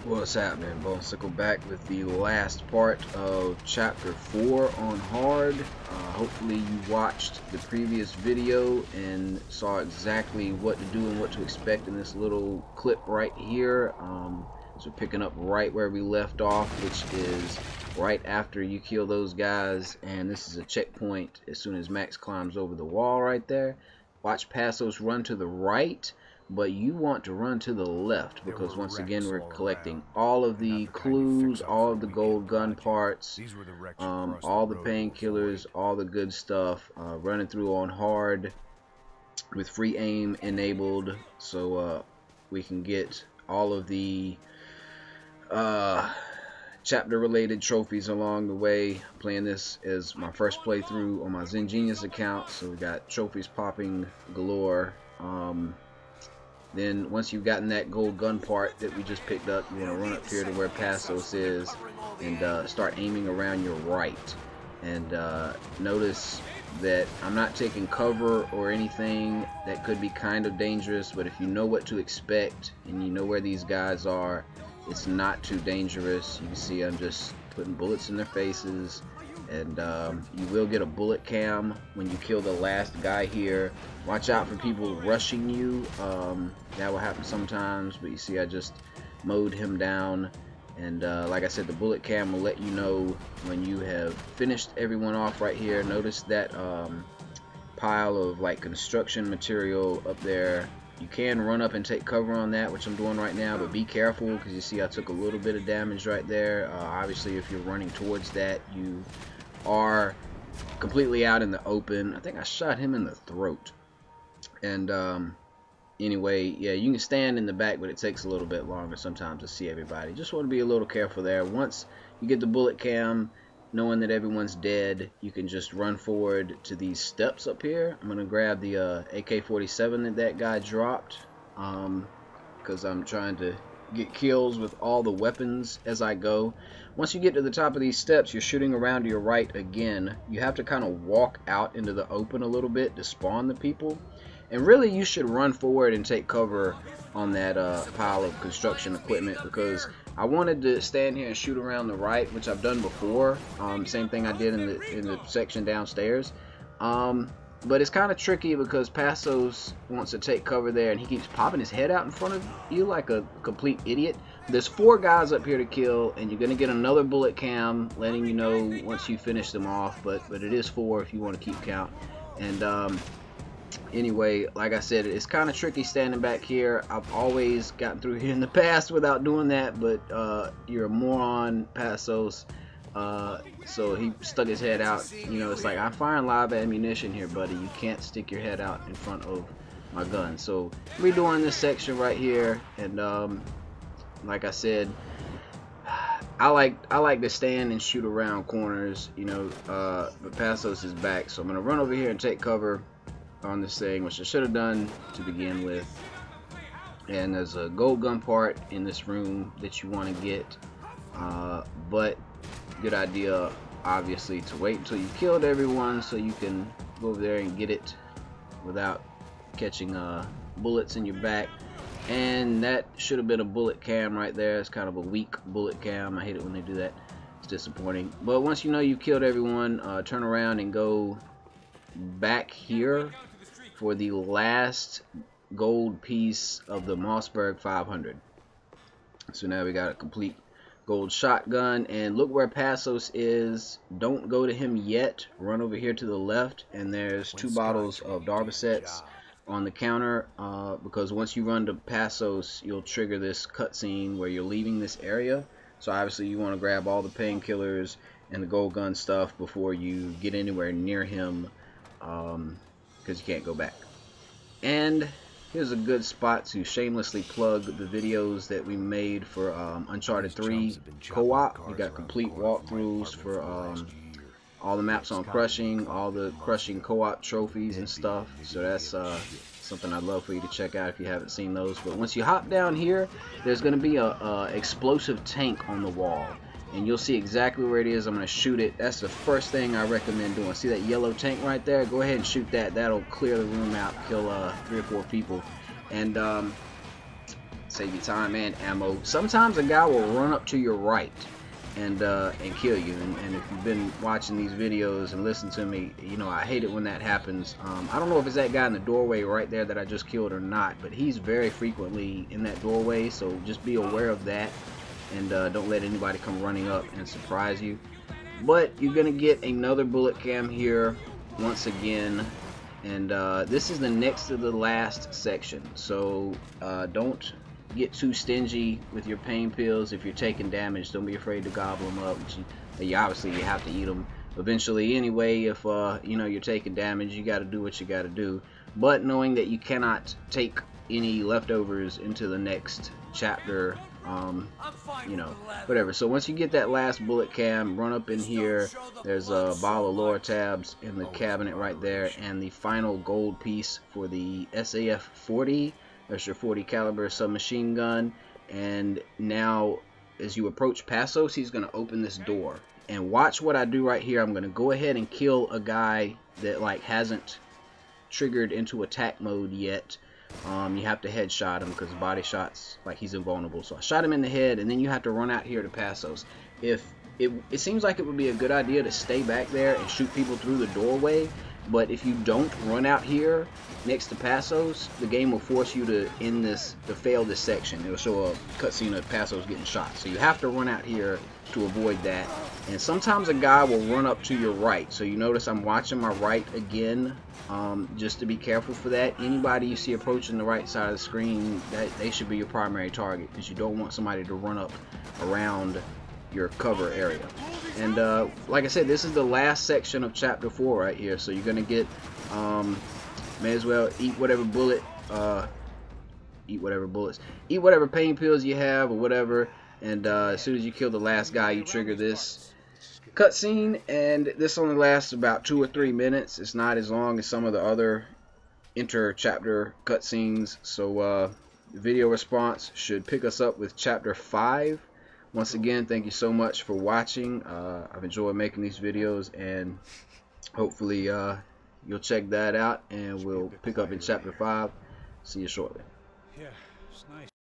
What's happening? BoneSickle back with the last part of chapter 4 on hard. Hopefully you watched the previous video and saw exactly what to do and what to expect in this little clip right here. So picking up right where we left off, which is right after you kill those guys, and this is a checkpoint as soon as Max climbs over the wall right there. Watch Passos run to the right, but you want to run to the left because once again we're collecting all of the clues, all of the gold gun parts, all the painkillers, all the good stuff, running through on hard with free aim enabled, so we can get all of the chapter related trophies along the way. Playing this as my first playthrough on my Zen Genius account, so we got trophies popping galore. Then once you've gotten that gold gun part that we just picked up, you want to run up here to where Passos is and start aiming around your right. And notice that I'm not taking cover or anything that could be kind of dangerous, but if you know what to expect and you know where these guys are, it's not too dangerous. You can see I'm just putting bullets in their faces, and you will get a bullet cam when you kill the last guy here. Watch out for people rushing you. That will happen sometimes, but you see I just mowed him down, and like I said, the bullet cam will let you know when you have finished everyone off right here. Notice that pile of like construction material up there. You can run up and take cover on that, which I'm doing right now, but be careful because you see I took a little bit of damage right there. Obviously if you're running towards that, you are completely out in the open. I think I shot him in the throat. And anyway, yeah, you can stand in the back, but it takes a little bit longer sometimes to see everybody. Just want to be a little careful there. Once you get the bullet cam, knowing that everyone's dead, you can just run forward to these steps up here. I'm gonna grab the AK-47 that guy dropped, because I'm trying to get kills with all the weapons as I go. Once you get to the top of these steps, you're shooting around to your right again. You have to kind of walk out into the open a little bit to spawn the people, and really you should run forward and take cover on that pile of construction equipment, because I wanted to stand here and shoot around the right, which I've done before. Same thing I did in the section downstairs. But it's kind of tricky because Passos wants to take cover there, and he keeps popping his head out in front of you like a complete idiot. There's 4 guys up here to kill, and you're gonna get another bullet cam letting you know once you finish them off. But it is 4 if you want to keep count. And anyway, like I said, it's kind of tricky standing back here. I've always gotten through here in the past without doing that, but you're a moron, Passos. So he stuck his head out. You know, it's like, I'm firing live ammunition here, buddy. You can't stick your head out in front of my gun. So redoing this section right here, and like I said, I like to stand and shoot around corners, you know, but Passos is back, so I'm gonna run over here and take cover on this thing, which I should have done to begin with. And there's a gold gun part in this room that you want to get, but good idea obviously to wait until you killed everyone so you can go over there and get it without catching bullets in your back. And that should have been a bullet cam right there. It's kind of a weak bullet cam. I hate it when they do that. It's disappointing. But once you know you killed everyone, turn around and go back here for the last gold piece of the Mossberg 500. So now we got a complete gold shotgun, and look where Passos is. Don't go to him yet. Run over here to the left, and there's 2 bottles of Darbacets on the counter, because once you run to Passos, you'll trigger this cutscene where you're leaving this area. So obviously you want to grab all the painkillers and the gold gun stuff before you get anywhere near him, because you can't go back. And here's a good spot to shamelessly plug the videos that we made for Uncharted 3 co-op. We got complete walkthroughs for all the maps on crushing, all the crushing co-op trophies and stuff. So that's something I'd love for you to check out if you haven't seen those. But once you hop down here, there's going to be a explosive tank on the wall, and you'll see exactly where it is. I'm going to shoot it. That's the first thing I recommend doing. See that yellow tank right there? Go ahead and shoot that. That'll clear the room out, kill 3 or 4 people. And save you time and ammo. Sometimes a guy will run up to your right and kill you. And if you've been watching these videos and listen to me, you know I hate it when that happens. I don't know if it's that guy in the doorway right there that I just killed or not, but he's very frequently in that doorway, so just be aware of that, and don't let anybody come running up and surprise you. But you're gonna get another bullet cam here once again, and this is the next to the last section, so don't get too stingy with your pain pills. If you're taking damage, don't be afraid to gobble them up. You obviously you have to eat them eventually anyway. If you know you're taking damage, you got to do what you got to do, but knowing that you cannot take any leftovers into the next chapter, you know, whatever. So once you get that last bullet cam, run up in here. There's a bottle of lower tabs in the cabinet right there, and the final gold piece for the SAF 40. That's your 40 caliber submachine gun. And now as you approach Passos, he's going to open this door, and watch what I do right here. I'm going to go ahead and kill a guy that like hasn't triggered into attack mode yet. You have to headshot him because body shots, like, he's invulnerable. So I shot him in the head, and then you have to run out here to Passos. If it seems like it would be a good idea to stay back there and shoot people through the doorway, but if you don't run out here next to Passos, the game will force you to fail this section. It'll show a cutscene of Passos getting shot. So you have to run out here to avoid that. And sometimes a guy will run up to your right. So you notice I'm watching my right again, just to be careful for that. Anybody you see approaching the right side of the screen, they should be your primary target, because you don't want somebody to run up around your cover area. And like I said, this is the last section of chapter 4 right here, so you're gonna get may as well eat whatever bullets, eat whatever pain pills you have or whatever, and as soon as you kill the last guy, you trigger this cutscene, and this only lasts about 2 or 3 minutes. It's not as long as some of the other inter-chapter cutscenes, so video response should pick us up with chapter 5. Once again, thank you so much for watching. I've enjoyed making these videos, and hopefully you'll check that out, and we'll pick up in chapter 5. See you shortly. Yeah, it's nice.